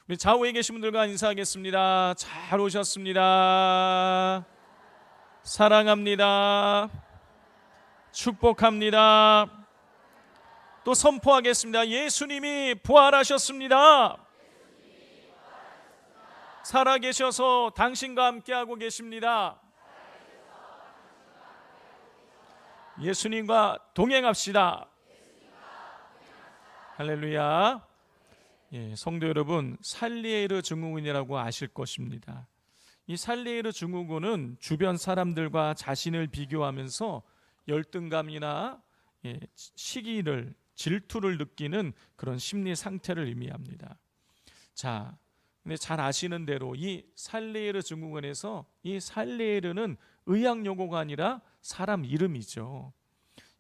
우리 좌우에 계신 분들과 인사하겠습니다. 잘 오셨습니다. 사랑합니다. 축복합니다. 또 선포하겠습니다. 예수님이 부활하셨습니다. 살아계셔서 당신과 함께하고 계십니다. 예수님과 동행합시다. 할렐루야. 성도 여러분, 살리에르 증후군이라고 아실 것입니다. 이 살리에르 증후군은 주변 사람들과 자신을 비교하면서 열등감이나 시기를, 질투를 느끼는 그런 심리 상태를 의미합니다. 자, 근데 잘 아시는 대로 이 살리에르 증후군에서 이 살리에르는 의학 용어가 아니라 사람 이름이죠.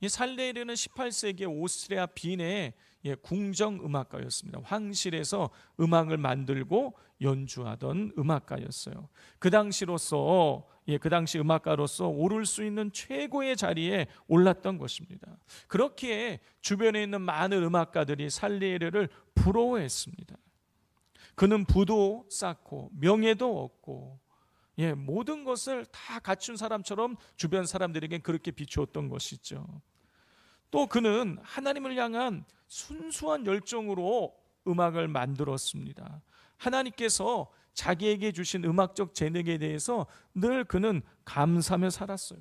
이 살리에르는 18세기 오스트리아 빈의 궁정 음악가였습니다. 황실에서 음악을 만들고 연주하던 음악가였어요. 그 당시 음악가로서 오를 수 있는 최고의 자리에 올랐던 것입니다. 그렇기에 주변에 있는 많은 음악가들이 살리에르를 부러워했습니다. 그는 부도 쌓고 명예도 얻고 모든 것을 다 갖춘 사람처럼 주변 사람들에게 그렇게 비추었던 것이죠. 또 그는 하나님을 향한 순수한 열정으로 음악을 만들었습니다. 하나님께서 자기에게 주신 음악적 재능에 대해서 늘 그는 감사하며 살았어요.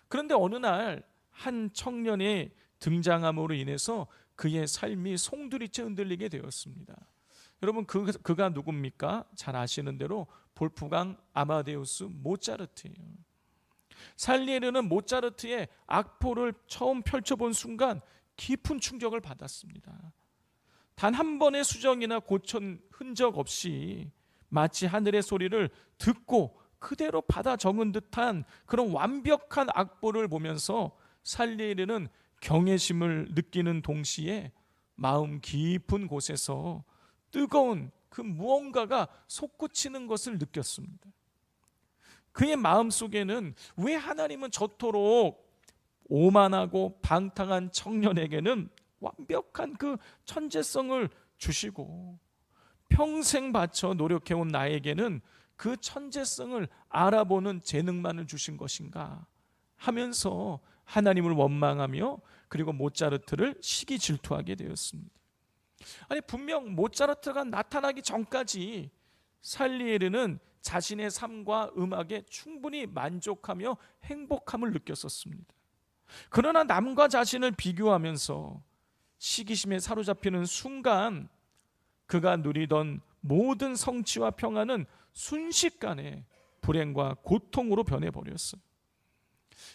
그런데 어느 날 한 청년의 등장함으로 인해서 그의 삶이 송두리째 흔들리게 되었습니다. 여러분, 그가 누굽니까? 잘 아시는 대로 볼프강 아마데우스 모차르트예요. 살리에르는 모차르트의 악보를 처음 펼쳐본 순간 깊은 충격을 받았습니다. 단 한 번의 수정이나 고친 흔적 없이 마치 하늘의 소리를 듣고 그대로 받아 적은 듯한 그런 완벽한 악보를 보면서 살리에르는 경외심을 느끼는 동시에 마음 깊은 곳에서 뜨거운 그 무언가가 솟구치는 것을 느꼈습니다. 그의 마음속에는 왜 하나님은 저토록 오만하고 방탕한 청년에게는 완벽한 그 천재성을 주시고 평생 바쳐 노력해온 나에게는 그 천재성을 알아보는 재능만을 주신 것인가 하면서 하나님을 원망하며 그리고 모차르트를 시기 질투하게 되었습니다. 아니, 분명 모차르트가 나타나기 전까지 살리에르는 자신의 삶과 음악에 충분히 만족하며 행복함을 느꼈었습니다. 그러나 남과 자신을 비교하면서 시기심에 사로잡히는 순간 그가 누리던 모든 성취와 평안은 순식간에 불행과 고통으로 변해버렸어요.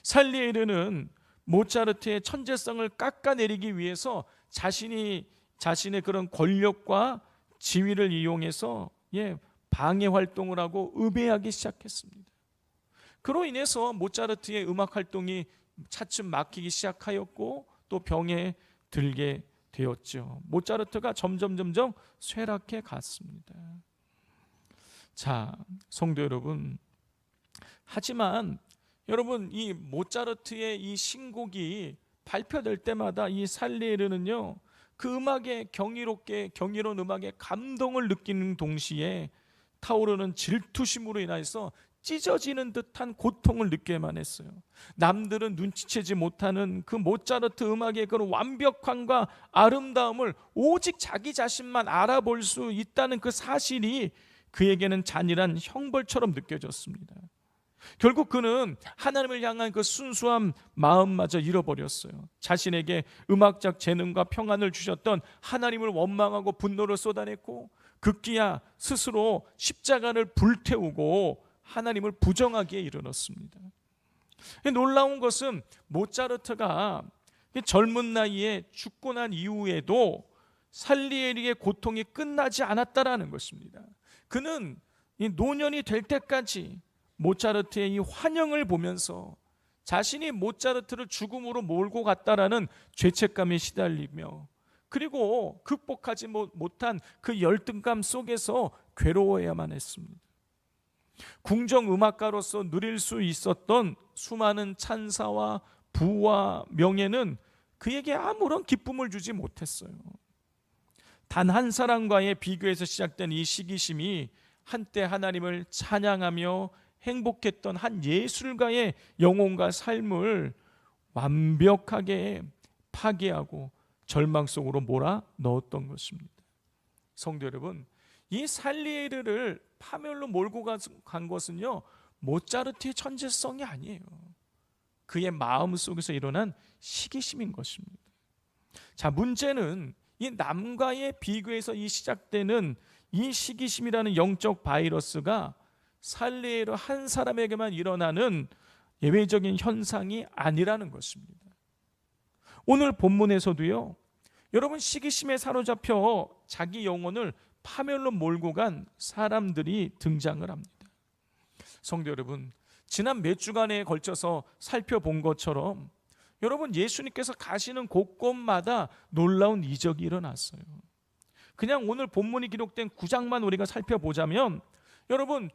살리에르는 모차르트의 천재성을 깎아내리기 위해서 자신의 그런 권력과 지위를 이용해서 방해 활동을 하고 음해하기 시작했습니다. 그로 인해서 모차르트의 음악 활동이 차츰 막히기 시작하였고 또 병에 들게 되었죠. 모차르트가 점점 쇠락해 갔습니다. 자, 성도 여러분, 하지만 여러분, 이 모차르트의 이 신곡이 발표될 때마다 이 살리에르는요, 그 음악에 경이로운 음악에 감동을 느끼는 동시에 타오르는 질투심으로 인해서 찢어지는 듯한 고통을 느껴야만 했어요. 남들은 눈치채지 못하는 그 모차르트 음악의 그런 완벽함과 아름다움을 오직 자기 자신만 알아볼 수 있다는 그 사실이 그에게는 잔인한 형벌처럼 느껴졌습니다. 결국 그는 하나님을 향한 그 순수한 마음마저 잃어버렸어요. 자신에게 음악적 재능과 평안을 주셨던 하나님을 원망하고 분노를 쏟아냈고 급기야 스스로 십자가를 불태우고 하나님을 부정하기에 이르렀습니다. 놀라운 것은 모차르트가 젊은 나이에 죽고 난 이후에도 살리에르의 고통이 끝나지 않았다라는 것입니다. 그는 이 노년이 될 때까지 모차르트의 이 환영을 보면서 자신이 모차르트를 죽음으로 몰고 갔다라는 죄책감에 시달리며 그리고 극복하지 못한 그 열등감 속에서 괴로워야만 했습니다. 궁정 음악가로서 누릴 수 있었던 수많은 찬사와 부와 명예는 그에게 아무런 기쁨을 주지 못했어요. 단 한 사람과의 비교에서 시작된 이 시기심이 한때 하나님을 찬양하며 행복했던 한 예술가의 영혼과 삶을 완벽하게 파괴하고 절망 속으로 몰아 넣었던 것입니다. 성도 여러분, 이 살리에르를 파멸로 몰고 간 것은요, 모차르트의 천재성이 아니에요. 그의 마음 속에서 일어난 시기심인 것입니다. 자, 문제는 이 남과의 비교에서 이 시작되는 이 시기심이라는 영적 바이러스가 살리에르 한 사람에게만 일어나는 예외적인 현상이 아니라는 것입니다. 오늘 본문에서도요, 여러분, 시기심에 사로잡혀 자기 영혼을 파멸로 몰고 간 사람들이 등장을 합니다. 성도 여러분, 지난 몇 주간에 걸쳐서 살펴본 것처럼 여러분, 예수님께서 가시는 곳곳마다 놀라운 이적이 일어났어요. 그냥 오늘 본문이 기록된 9장만 우리가 살펴보자면, 여러분,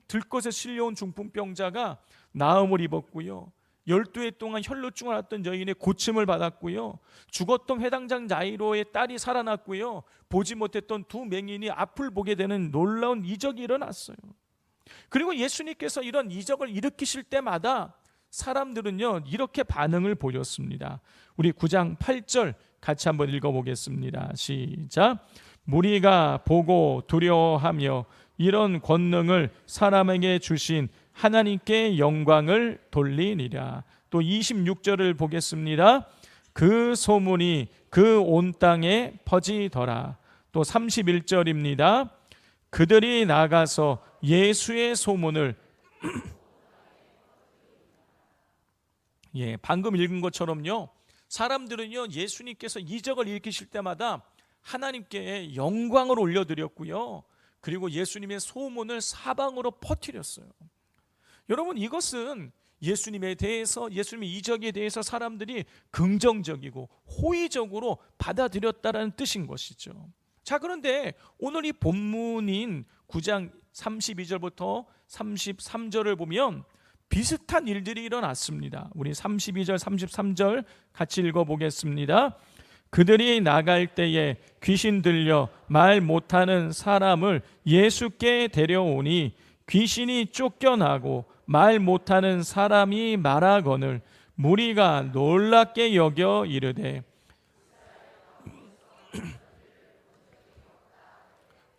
들것에 실려온 중풍병자가 나음을 입었고요, 12해 동안 혈루증을 앓았던 여인의 고침을 받았고요, 죽었던 회당장 야이로의 딸이 살아났고요, 보지 못했던 두 맹인이 앞을 보게 되는 놀라운 이적이 일어났어요. 그리고 예수님께서 이런 이적을 일으키실 때마다 사람들은요, 이렇게 반응을 보였습니다. 우리 9장 8절 같이 한번 읽어보겠습니다. 시작. 무리가 보고 두려워하며 이런 권능을 사람에게 주신 하나님께 영광을 돌리니라. 또 26절을 보겠습니다. 그 소문이 그 온 땅에 퍼지더라. 또 31절입니다. 그들이 나가서 예수의 소문을 방금 읽은 것처럼요, 사람들은요, 예수님께서 이적을 일으키실 때마다 하나님께 영광을 올려드렸고요, 그리고 예수님의 소문을 사방으로 퍼뜨렸어요. 여러분, 이것은 예수님에 대해서, 예수님의 이적에 대해서 사람들이 긍정적이고 호의적으로 받아들였다라는 뜻인 것이죠. 자, 그런데 오늘 이 본문인 9장 32절부터 33절을 보면 비슷한 일들이 일어났습니다. 우리 32절 33절 같이 읽어보겠습니다. 그들이 나갈 때에 귀신 들려 말 못하는 사람을 예수께 데려오니 귀신이 쫓겨나고 말 못하는 사람이 말하거늘 무리가 놀랍게 여겨 이르되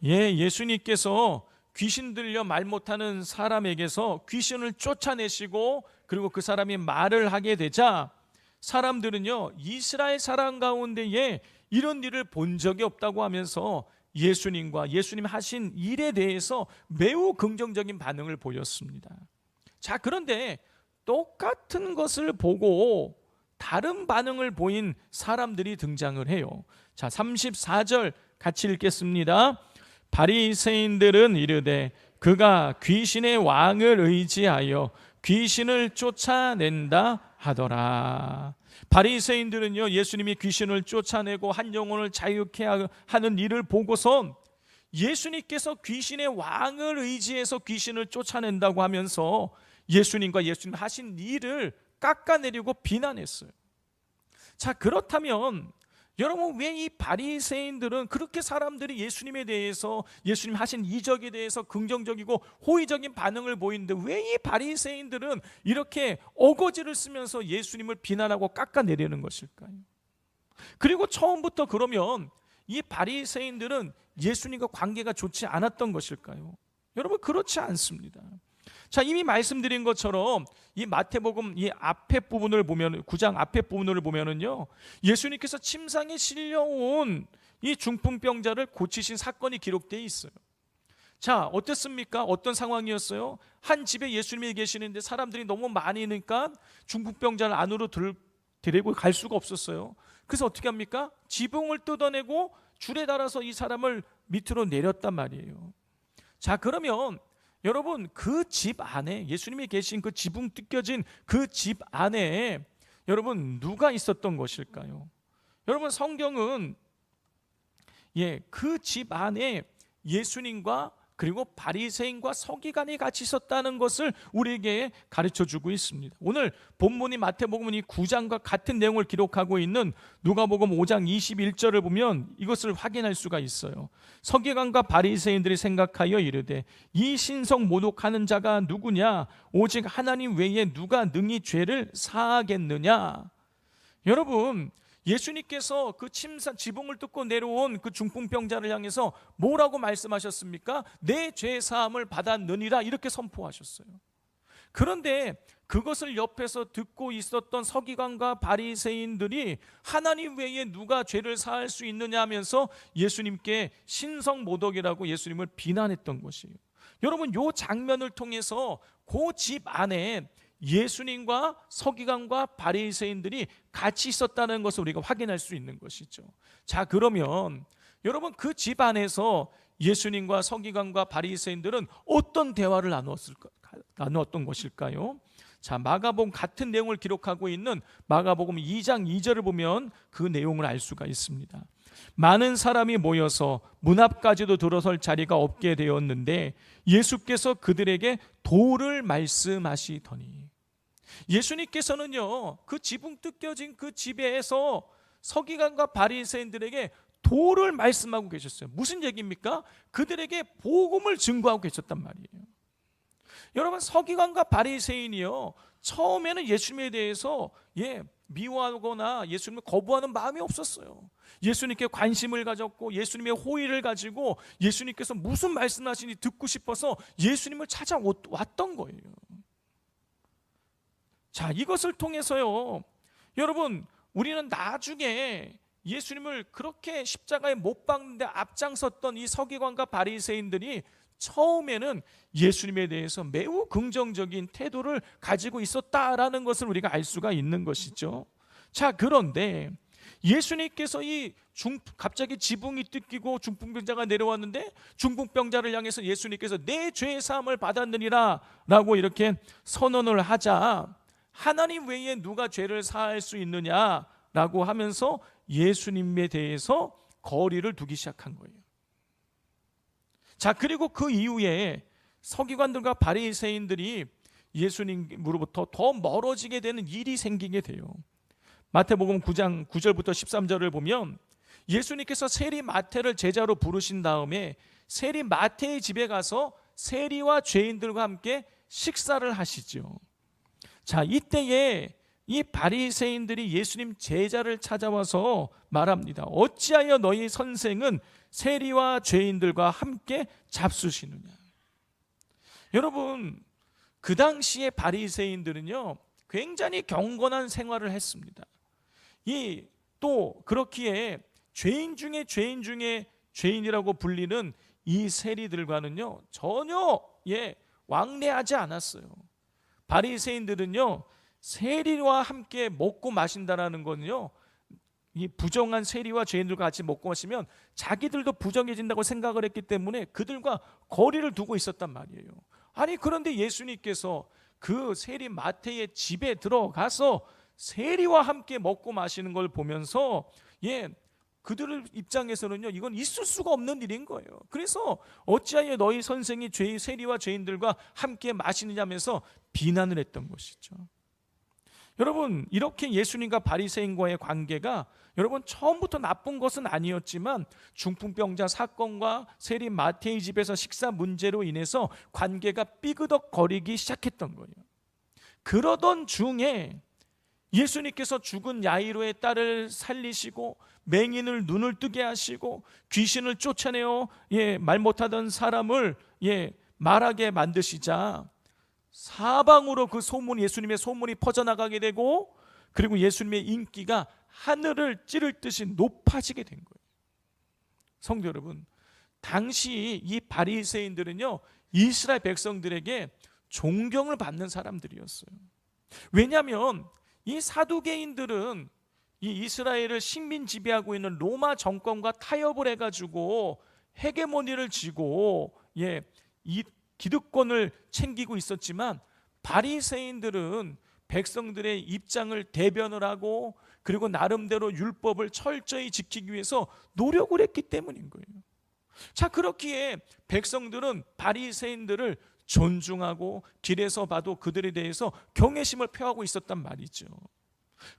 예수님께서 귀신 들려 말 못하는 사람에게서 귀신을 쫓아내시고 그리고 그 사람이 말을 하게 되자 사람들은요, 이스라엘 사람 가운데에 이런 일을 본 적이 없다고 하면서 예수님과 예수님 하신 일에 대해서 매우 긍정적인 반응을 보였습니다. 자, 그런데 똑같은 것을 보고 다른 반응을 보인 사람들이 등장을 해요. 자, 34절 같이 읽겠습니다. 바리새인들은 이르되 그가 귀신의 왕을 의지하여 귀신을 쫓아낸다 하더라. 바리새인들은요, 예수님이 귀신을 쫓아내고 한 영혼을 자유케 하는 일을 보고선 예수님께서 귀신의 왕을 의지해서 귀신을 쫓아낸다고 하면서 예수님과 예수님 하신 일을 깎아내리고 비난했어요. 자, 그렇다면 여러분, 왜 이 바리새인들은 그렇게 사람들이 예수님에 대해서, 예수님 하신 이적에 대해서 긍정적이고 호의적인 반응을 보이는데 왜 이 바리새인들은 이렇게 어거지를 쓰면서 예수님을 비난하고 깎아내리는 것일까요? 그리고 처음부터 그러면 이 바리새인들은 예수님과 관계가 좋지 않았던 것일까요? 여러분, 그렇지 않습니다. 자, 이미 말씀드린 것처럼 이 마태복음 이 앞에 부분을 보면, 9장 앞에 부분을 보면은요, 예수님께서 침상에 실려온 이 중풍병자를 고치신 사건이 기록되어 있어요. 자, 어땠습니까? 어떤 상황이었어요? 한 집에 예수님이 계시는데 사람들이 너무 많으니까 중풍병자를 안으로 데리고 갈 수가 없었어요. 그래서 어떻게 합니까? 지붕을 뜯어내고 줄에 달아서 이 사람을 밑으로 내렸단 말이에요. 자, 그러면 여러분, 그 집 안에, 예수님이 계신 그 지붕 뜯겨진 그 집 안에 여러분 누가 있었던 것일까요? 여러분, 성경은 그 집 안에 예수님과 그리고 바리새인과 서기관이 같이 있었다는 것을 우리에게 가르쳐주고 있습니다. 오늘 본문이 마태복음 이 9장과 같은 내용을 기록하고 있는 누가복음 5장 21절을 보면 이것을 확인할 수가 있어요. 서기관과 바리새인들이 생각하여 이르되 이 신성 모독하는 자가 누구냐? 오직 하나님 외에 누가 능히 죄를 사하겠느냐? 여러분, 예수님께서 그 지붕을 뚫고 내려온 그 중풍병자를 향해서 뭐라고 말씀하셨습니까? 내 죄 사함을 받았느니라 이렇게 선포하셨어요. 그런데 그것을 옆에서 듣고 있었던 서기관과 바리새인들이 하나님 외에 누가 죄를 사할 수 있느냐 하면서 예수님께 신성모독이라고 예수님을 비난했던 것이에요. 여러분, 이 장면을 통해서 그 집 안에 예수님과 서기관과 바리새인들이 같이 있었다는 것을 우리가 확인할 수 있는 것이죠. 자, 그러면 여러분, 그 집 안에서 예수님과 서기관과 바리새인들은 어떤 대화를 나누었던 것일까요? 자, 마가복음 같은 내용을 기록하고 있는 마가복음 2장 2절을 보면 그 내용을 알 수가 있습니다. 많은 사람이 모여서 문 앞까지도 들어설 자리가 없게 되었는데 예수께서 그들에게 도를 말씀하시더니, 예수님께서는요, 그 지붕 뜯겨진 그 집에서 서기관과 바리새인들에게 도를 말씀하고 계셨어요. 무슨 얘기입니까? 그들에게 복음을 증거하고 계셨단 말이에요. 여러분, 서기관과 바리새인이요, 처음에는 예수님에 대해서 미워하거나 예수님을 거부하는 마음이 없었어요. 예수님께 관심을 가졌고 예수님의 호의를 가지고 예수님께서 무슨 말씀하시는지 듣고 싶어서 예수님을 찾아왔던 거예요. 자, 이것을 통해서요, 여러분, 우리는 나중에 예수님을 그렇게 십자가에 못 박는데 앞장섰던 이 서기관과 바리새인들이 처음에는 예수님에 대해서 매우 긍정적인 태도를 가지고 있었다라는 것을 우리가 알 수가 있는 것이죠. 자, 그런데 예수님께서 갑자기 지붕이 뜯기고 중풍병자가 내려왔는데 중풍병자를 향해서 예수님께서 내 죄의 사함을 받았느니라 라고 이렇게 선언을 하자, 하나님 외에 누가 죄를 사할 수 있느냐라고 하면서 예수님에 대해서 거리를 두기 시작한 거예요. 자, 그리고 그 이후에 서기관들과 바리새인들이 예수님으로부터 더 멀어지게 되는 일이 생기게 돼요. 마태복음 9장 9절부터 13절을 보면 예수님께서 세리 마태를 제자로 부르신 다음에 세리 마태의 집에 가서 세리와 죄인들과 함께 식사를 하시죠. 자, 이때에 이 바리새인들이 예수님 제자를 찾아와서 말합니다. 어찌하여 너희 선생은 세리와 죄인들과 함께 잡수시느냐? 여러분, 그 당시에 바리새인들은요, 굉장히 경건한 생활을 했습니다. 또 그렇기에 죄인 중에 죄인이라고 불리는 이 세리들과는요, 전혀 왕래하지 않았어요. 바리새인들은요, 세리와 함께 먹고 마신다라는 거는요, 이 부정한 세리와 죄인들과 같이 먹고 마시면 자기들도 부정해진다고 생각을 했기 때문에 그들과 거리를 두고 있었단 말이에요. 아니, 그런데 예수님께서 그 세리 마태의 집에 들어가서 세리와 함께 먹고 마시는 걸 보면서 그들 입장에서는요, 이건 있을 수가 없는 일인 거예요. 그래서 어찌하여 너희 선생이 세리와 죄인들과 함께 마시느냐면서 비난을 했던 것이죠. 여러분, 이렇게 예수님과 바리새인과의 관계가 여러분 처음부터 나쁜 것은 아니었지만 중풍병자 사건과 세리 마태의 집에서 식사 문제로 인해서 관계가 삐그덕거리기 시작했던 거예요. 그러던 중에 예수님께서 죽은 야이로의 딸을 살리시고 맹인을 눈을 뜨게 하시고 귀신을 쫓아내어 말 못하던 사람을 말하게 만드시자 사방으로 그 예수님의 소문이 퍼져나가게 되고, 그리고 예수님의 인기가 하늘을 찌를 듯이 높아지게 된 거예요. 성도 여러분, 당시 이 바리새인들은요, 이스라엘 백성들에게 존경을 받는 사람들이었어요. 왜냐하면 이 사두개인들은 이 이스라엘을 식민 지배하고 있는 로마 정권과 타협을 해가지고 헤게모니를 쥐고 이 기득권을 챙기고 있었지만, 바리새인들은 백성들의 입장을 대변을 하고 그리고 나름대로 율법을 철저히 지키기 위해서 노력을 했기 때문인 거예요. 자, 그렇기에 백성들은 바리새인들을 존중하고 길에서 봐도 그들에 대해서 경외심을 표하고 있었단 말이죠.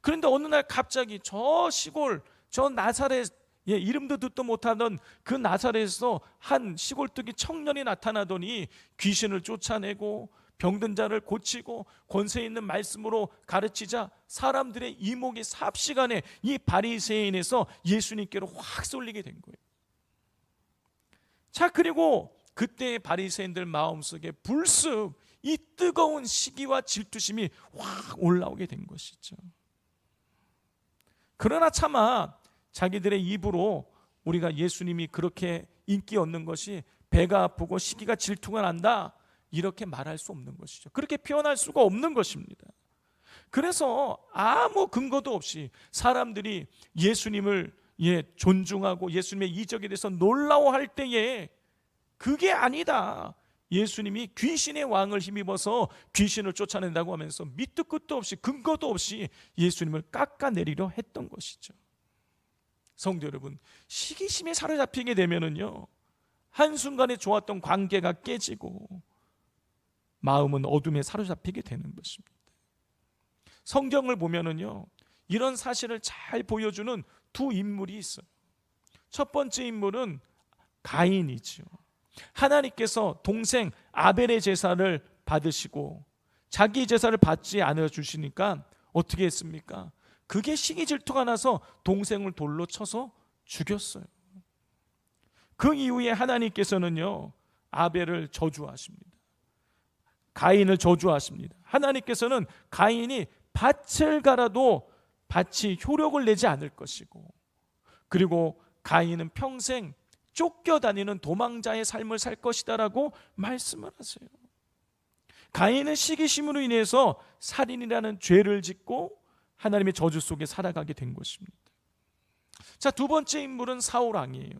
그런데 어느 날 갑자기 저 시골, 저 나사렛, 이름도 듣도 못하던 그 나사렛에서 한 시골뜨기 청년이 나타나더니 귀신을 쫓아내고 병든 자를 고치고 권세 있는 말씀으로 가르치자 사람들의 이목이 삽시간에 이 바리새인에서 예수님께로 확 쏠리게 된 거예요. 자, 그리고 그때의 바리새인들 마음속에 불쑥 이 뜨거운 시기와 질투심이 확 올라오게 된 것이죠. 그러나 차마 자기들의 입으로 우리가 예수님이 그렇게 인기 얻는 것이 배가 아프고 시기가 질투가 난다, 이렇게 말할 수 없는 것이죠. 그렇게 표현할 수가 없는 것입니다. 그래서 아무 근거도 없이 사람들이 예수님을 존중하고 예수님의 이적에 대해서 놀라워할 때에 그게 아니다, 예수님이 귀신의 왕을 힘입어서 귀신을 쫓아낸다고 하면서 밑도 끝도 없이 근거도 없이 예수님을 깎아내리려 했던 것이죠. 성도 여러분, 시기심에 사로잡히게 되면은요, 한순간에 좋았던 관계가 깨지고 마음은 어둠에 사로잡히게 되는 것입니다. 성경을 보면은요, 이런 사실을 잘 보여주는 두 인물이 있어요. 첫 번째 인물은 가인이죠. 하나님께서 동생 아벨의 제사를 받으시고 자기 제사를 받지 않아 주시니까 어떻게 했습니까? 그게 시기 질투가 나서 동생을 돌로 쳐서 죽였어요. 그 이후에 하나님께서는요, 아벨을 저주하십니다. 가인을 저주하십니다. 하나님께서는 가인이 밭을 갈아도 밭이 효력을 내지 않을 것이고, 그리고 가인은 평생 쫓겨다니는 도망자의 삶을 살 것이다라고 말씀을 하세요. 가인은 시기심으로 인해서 살인이라는 죄를 짓고 하나님의 저주 속에 살아가게 된 것입니다. 자, 두 번째 인물은 사울 왕이에요.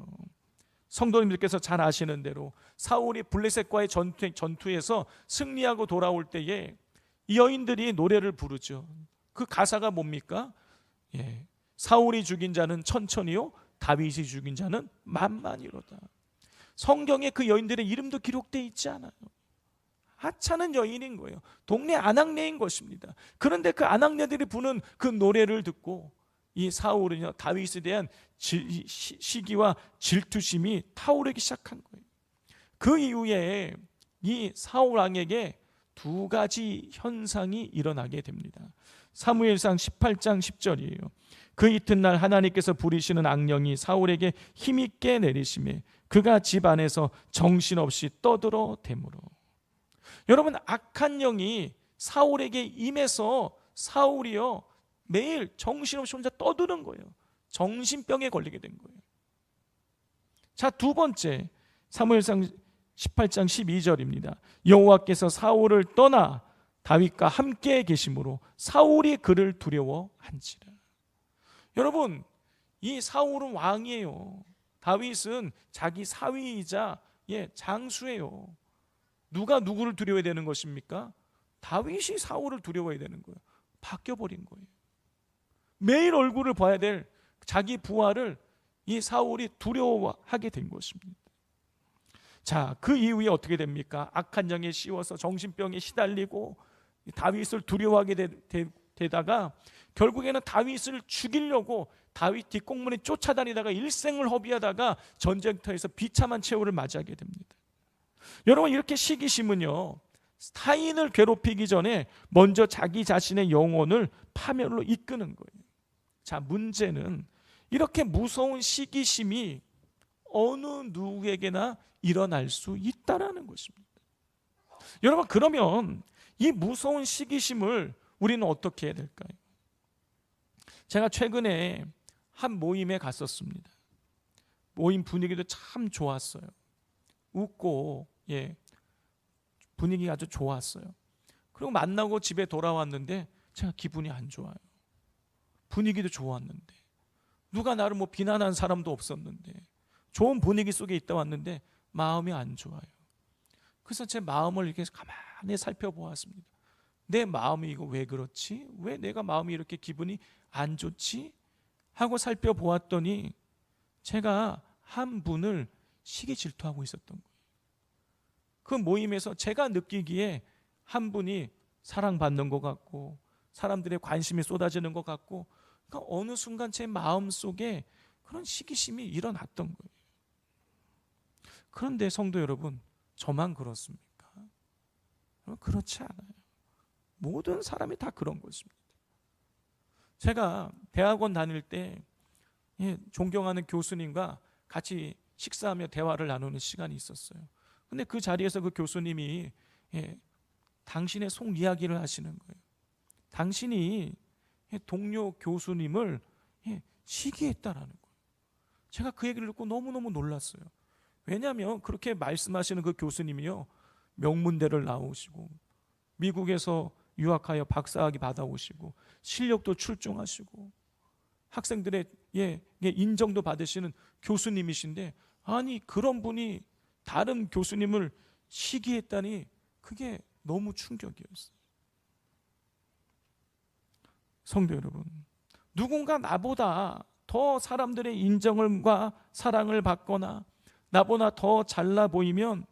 성도님들께서 잘 아시는 대로 사울이 블레셋과의 전투에서 승리하고 돌아올 때에 이 여인들이 노래를 부르죠. 그 가사가 뭡니까? 사울이 죽인 자는 천천히요, 다윗이 죽인 자는 만만이로다. 성경에 그 여인들의 이름도 기록되어 있지 않아요. 하찮은 여인인 거예요. 동네 아낙네인 것입니다. 그런데 그 아낙네들이 부는 그 노래를 듣고 이 사울은요, 다윗에 대한 시기와 질투심이 타오르기 시작한 거예요. 그 이후에 이 사울 왕에게 두 가지 현상이 일어나게 됩니다. 사무엘상 18장 10절이에요. 그 이튿날 하나님께서 부리시는 악령이 사울에게 힘있게 내리심에 그가 집 안에서 정신없이 떠들어 대므로. 여러분, 악한 영이 사울에게 임해서 사울이요, 매일 정신없이 혼자 떠드는 거예요. 정신병에 걸리게 된 거예요. 자, 두 번째, 사무엘상 18장 12절입니다. 여호와께서 사울을 떠나 다윗과 함께 계심으로 사울이 그를 두려워한지라. 여러분, 이 사울은 왕이에요. 다윗은 자기 사위이자 장수예요. 누가 누구를 두려워해야 되는 것입니까? 다윗이 사울을 두려워해야 되는 거예요. 바뀌어버린 거예요. 매일 얼굴을 봐야 될 자기 부하를 이 사울이 두려워하게 된 것입니다. 자, 그 이후에 어떻게 됩니까? 악한 영에 씌워서 정신병에 시달리고 다윗을 두려워하게 되다가 결국에는 다윗을 죽이려고 다윗 뒷공문에 쫓아다니다가 일생을 허비하다가 전쟁터에서 비참한 최후를 맞이하게 됩니다. 여러분, 이렇게 시기심은요, 타인을 괴롭히기 전에 먼저 자기 자신의 영혼을 파멸로 이끄는 거예요. 자, 문제는 이렇게 무서운 시기심이 어느 누구에게나 일어날 수 있다라는 것입니다. 여러분, 그러면 이 무서운 시기심을 우리는 어떻게 해야 될까요? 제가 최근에 한 모임에 갔었습니다. 모임 분위기도 참 좋았어요. 웃고 분위기가 아주 좋았어요. 그리고 만나고 집에 돌아왔는데 제가 기분이 안 좋아요. 분위기도 좋았는데, 누가 나를 비난한 사람도 없었는데, 좋은 분위기 속에 있다 왔는데 마음이 안 좋아요. 그래서 제 마음을 이렇게 가만히 살펴보았습니다. 내 마음이 이거 왜 그렇지? 왜 내가 마음이 이렇게 기분이 안 좋지? 하고 살펴보았더니 제가 한 분을 시기 질투하고 있었던 거예요. 그 모임에서 제가 느끼기에 한 분이 사랑받는 것 같고 사람들의 관심이 쏟아지는 것 같고, 그러니까 어느 순간 제 마음속에 그런 시기심이 일어났던 거예요. 그런데 성도 여러분, 저만 그렇습니까? 그렇지 않아요. 모든 사람이 다 그런 것입니다. 제가 대학원 다닐 때 존경하는 교수님과 같이 식사하며 대화를 나누는 시간이 있었어요. 근데 그 자리에서 그 교수님이 당신의 속 이야기를 하시는 거예요. 당신이 동료 교수님을 시기했다라는 거예요. 제가 그 얘기를 듣고 너무너무 놀랐어요. 왜냐하면 그렇게 말씀하시는 그 교수님이요, 명문대를 나오시고 미국에서 유학하여 박사학위 받아오시고 실력도 출중하시고 학생들의 인정도 받으시는 교수님이신데, 아니 그런 분이 다른 교수님을 시기했다니 그게 너무 충격이었어요. 성도 여러분, 누군가 나보다 더 사람들의 인정과 사랑을 받거나 나보다 더 잘나 보이면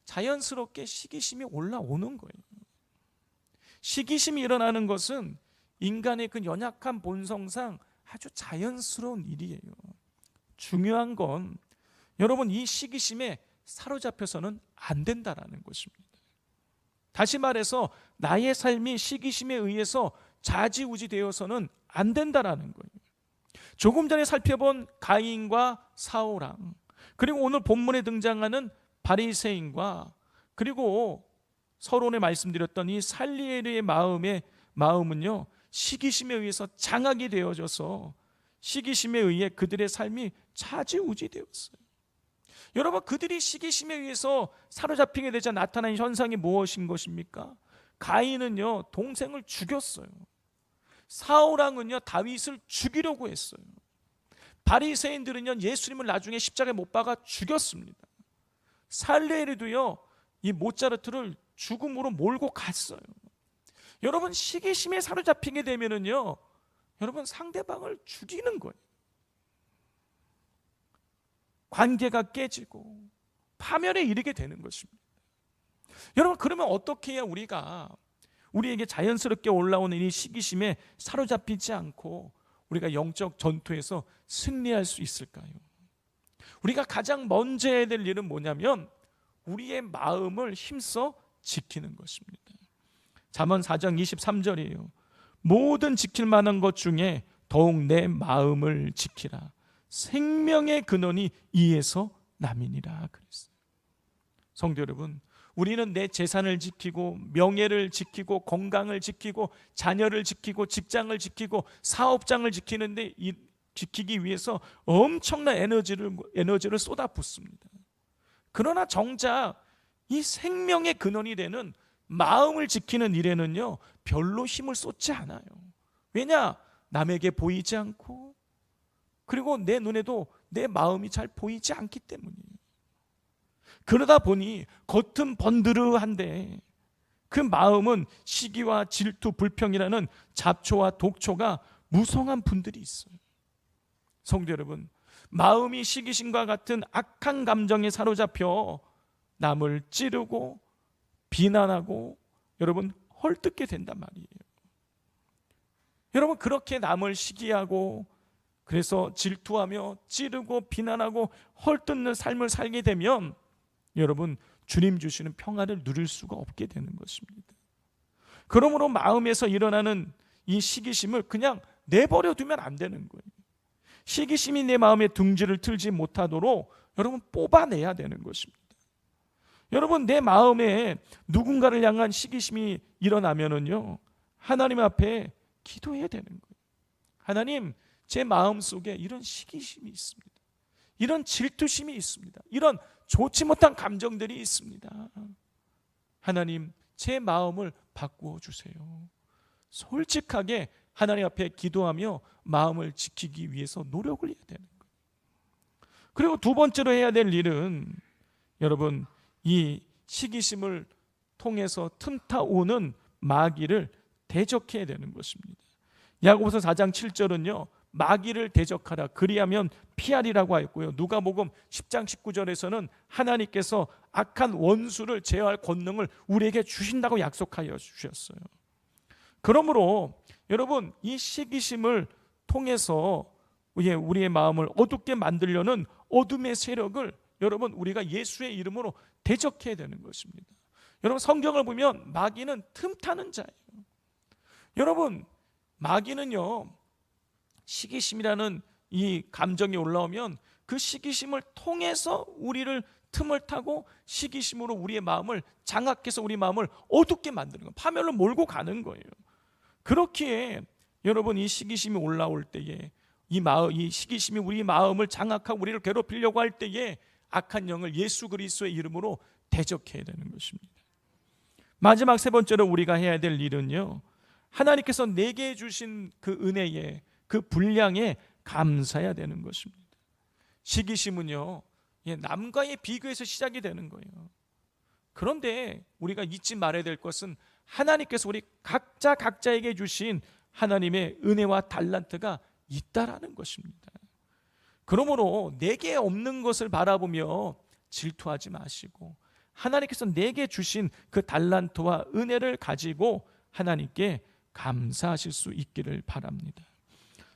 자연스럽게 시기심이 올라오는 거예요. 시기심이 일어나는 것은 인간의 그 연약한 본성상 아주 자연스러운 일이에요. 중요한 건 여러분, 이 시기심에 사로잡혀서는 안 된다라는 것입니다. 다시 말해서 나의 삶이 시기심에 의해서 좌지우지 되어서는 안 된다라는 거예요. 조금 전에 살펴본 가인과 사울왕, 그리고 오늘 본문에 등장하는 바리새인과, 그리고 서론에 말씀드렸던 이 살리엘의 마음은요, 시기심에 의해서 장악이 되어져서 시기심에 의해 그들의 삶이 좌지우지 되었어요. 여러분, 그들이 시기심에 의해서 사로잡히게 되자 나타난 현상이 무엇인 것입니까? 가인은요, 동생을 죽였어요. 사울왕은요, 다윗을 죽이려고 했어요. 바리새인들은요, 예수님을 나중에 십자가에 못 박아 죽였습니다. 살레리도요, 이 모차르트를 죽음으로 몰고 갔어요. 여러분, 시기심에 사로잡히게 되면은요, 여러분, 상대방을 죽이는 거예요. 관계가 깨지고 파멸에 이르게 되는 것입니다. 여러분, 그러면 어떻게 해야 우리에게 자연스럽게 올라오는 이 시기심에 사로잡히지 않고 우리가 영적 전투에서 승리할 수 있을까요? 우리가 가장 먼저 해야 될 일은 뭐냐면 우리의 마음을 힘써 지키는 것입니다. 잠언 4장 23절이에요. 모든 지킬 만한 것 중에 더욱 내 마음을 지키라. 생명의 근원이 이에서 남이니라 그랬어요. 성도 여러분, 우리는 내 재산을 지키고 에너지를 지키고 건강을 지키고 자녀를 지키고 직장을 지키고 사업장을 지키는데 지키기 위해서 엄청난 에너지를 쏟아붓습니다. 그러나 정작 이 생명의 근원이 되는 마음을 지키는 일에는요, 별로 힘을 쏟지 않아요. 왜냐? 남에게 보이지 않고, 그리고 내 눈에도 내 마음이 잘 보이지 않기 때문이에요. 그러다 보니 겉은 번드르한데 그 마음은 시기와 질투, 불평이라는 잡초와 독초가 무성한 분들이 있어요. 성도 여러분, 마음이 시기심과 같은 악한 감정에 사로잡혀 남을 찌르고 비난하고 여러분 헐뜯게 된단 말이에요. 여러분, 그렇게 남을 시기하고 그래서 질투하며 찌르고 비난하고 헐뜯는 삶을 살게 되면 여러분, 주님 주시는 평안을 누릴 수가 없게 되는 것입니다. 그러므로 마음에서 일어나는 이 시기심을 그냥 내버려 두면 안 되는 거예요. 시기심이 내 마음에 둥지를 틀지 못하도록 여러분 뽑아내야 되는 것입니다. 여러분, 내 마음에 누군가를 향한 시기심이 일어나면은요, 하나님 앞에 기도해야 되는 거예요. 하나님, 제 마음속에 이런 시기심이 있습니다. 이런 질투심이 있습니다. 이런 좋지 못한 감정들이 있습니다. 하나님, 제 마음을 바꾸어 주세요. 솔직하게 하나님 앞에 기도하며 마음을 지키기 위해서 노력을 해야 되는 거예요. 그리고 두 번째로 해야 될 일은 여러분, 이 시기심을 통해서 틈타오는 마귀를 대적해야 되는 것입니다. 야고보서 4장 7절은요, 마귀를 대적하라 그리하면 피하리라고 하였고요. 누가복음 10장 19절에서는 하나님께서 악한 원수를 제어할 권능을 우리에게 주신다고 약속하여 주셨어요. 그러므로 여러분, 이 시기심을 통해서 우리의 마음을 어둡게 만들려는 어둠의 세력을 여러분, 우리가 예수의 이름으로 대적해야 되는 것입니다. 여러분, 성경을 보면 마귀는 틈타는 자예요. 여러분, 마귀는요, 시기심이라는 이 감정이 올라오면 그 시기심을 통해서 우리를 틈을 타고 시기심으로 우리의 마음을 장악해서 우리 마음을 어둡게 만드는 거예요. 파멸로 몰고 가는 거예요. 그렇기에 여러분, 이 시기심이 올라올 때에 이 시기심이 우리 마음을 장악하고 우리를 괴롭히려고 할 때에 악한 영을 예수 그리스도의 이름으로 대적해야 되는 것입니다. 마지막 세 번째로 우리가 해야 될 일은요, 하나님께서 내게 주신 그 은혜에, 그 분량에 감사해야 되는 것입니다. 시기심은요, 남과의 비교에서 시작이 되는 거예요. 그런데 우리가 잊지 말아야 될 것은 하나님께서 우리 각자에게 주신 하나님의 은혜와 달란트가 있다라는 것입니다. 그러므로 내게 없는 것을 바라보며 질투하지 마시고 하나님께서 내게 주신 그 달란트와 은혜를 가지고 하나님께 감사하실 수 있기를 바랍니다.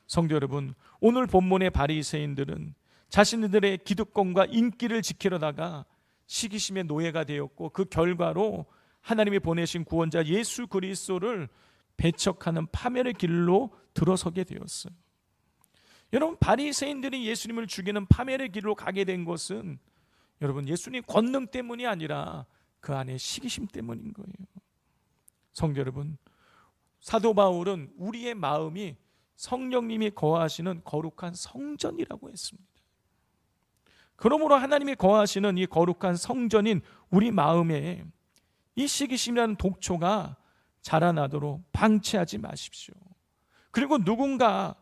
성도 여러분, 오늘 본문의 바리새인들은 자신들의 기득권과 인기를 지키려다가 시기심의 노예가 되었고, 그 결과로 하나님이 보내신 구원자 예수 그리스도를 배척하는 파멸의 길로 들어서게 되었어요. 여러분, 바리새인들이 예수님을 죽이는 파멸의 길로 가게 된 것은 여러분, 예수님 권능 때문이 아니라 그 안에 시기심 때문인 거예요. 성도 여러분, 사도 바울은 우리의 마음이 성령님이 거하시는 거룩한 성전이라고 했습니다. 그러므로 하나님이 거하시는 이 거룩한 성전인 우리 마음에 이 시기심이라는 독초가 자라나도록 방치하지 마십시오. 그리고 누군가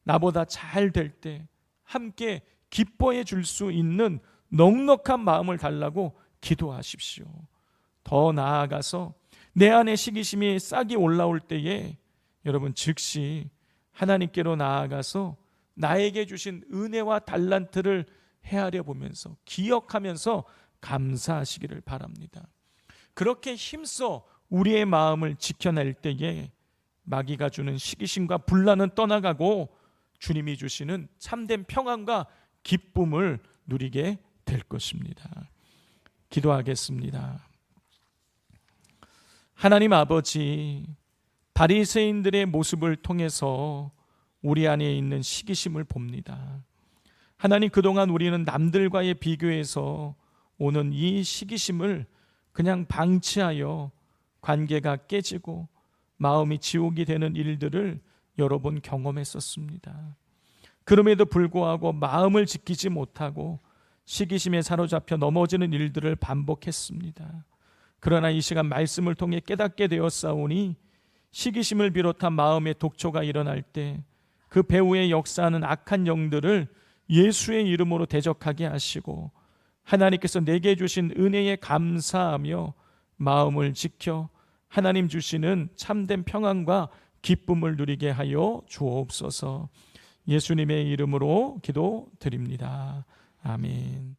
나보다 잘 될 때 함께 기뻐해 줄 수 있는 넉넉한 마음을 달라고 기도하십시오. 더 나아가서 내 안에 시기심이 싹이 올라올 때에 여러분, 즉시 하나님께로 나아가서 나에게 주신 은혜와 달란트를 헤아려 보면서 기억하면서 감사하시기를 바랍니다. 그렇게 힘써 우리의 마음을 지켜낼 때에 마귀가 주는 시기심과 분란은 떠나가고 주님이 주시는 참된 평안과 기쁨을 누리게 될 것입니다. 기도하겠습니다. 하나님 아버지, 바리새인들의 모습을 통해서 우리 안에 있는 시기심을 봅니다. 하나님, 그동안 우리는 남들과의 비교에서 오는 이 시기심을 그냥 방치하여 관계가 깨지고 마음이 지옥이 되는 일들을 여러 번 경험했었습니다. 그럼에도 불구하고 마음을 지키지 못하고 시기심에 사로잡혀 넘어지는 일들을 반복했습니다. 그러나 이 시간 말씀을 통해 깨닫게 되었사오니 시기심을 비롯한 마음의 독초가 일어날 때 그 배후에 역사하는 악한 영들을 예수의 이름으로 대적하게 하시고 하나님께서 내게 주신 은혜에 감사하며 마음을 지켜 하나님 주시는 참된 평안과 기쁨을 누리게 하여 주옵소서. 예수님의 이름으로 기도드립니다. 아멘.